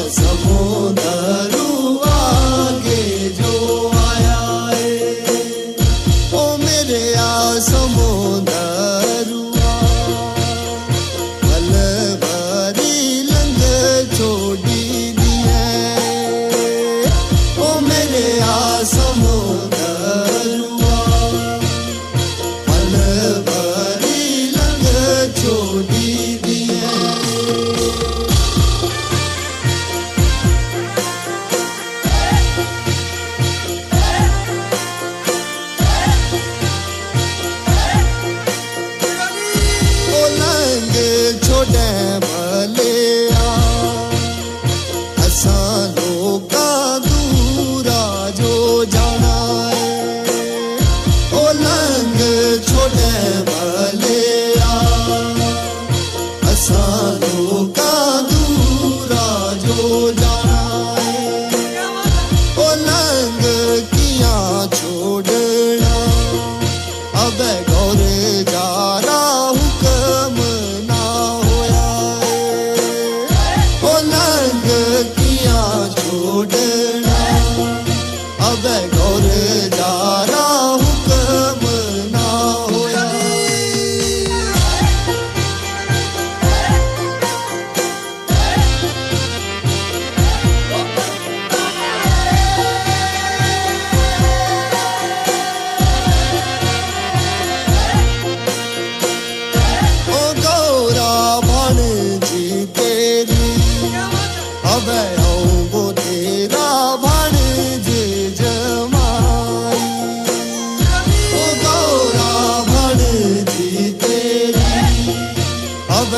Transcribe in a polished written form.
समुंदरू आगे जो आया है, ओ मेरे समुंदरुआ पल भरी लंग छोड़ी दी है, ओ मेरे समुंदरुआ पल भरी लंग छोड़ी दी है। छोड़े भलिया असां लोका दूरा जो जाना है, ओ लंग छोड़े भलिया असां लोका दूरा जो जाना है, ओ लंग किया छोड़ना अब गौर जारा हुक्म छोड़ना अब गौर जारा हुक्म ना होया। ओ गौरा भण जी तेरी अब तेरा भाणज जमाई, ओ गौरा भाणजी तेरी अब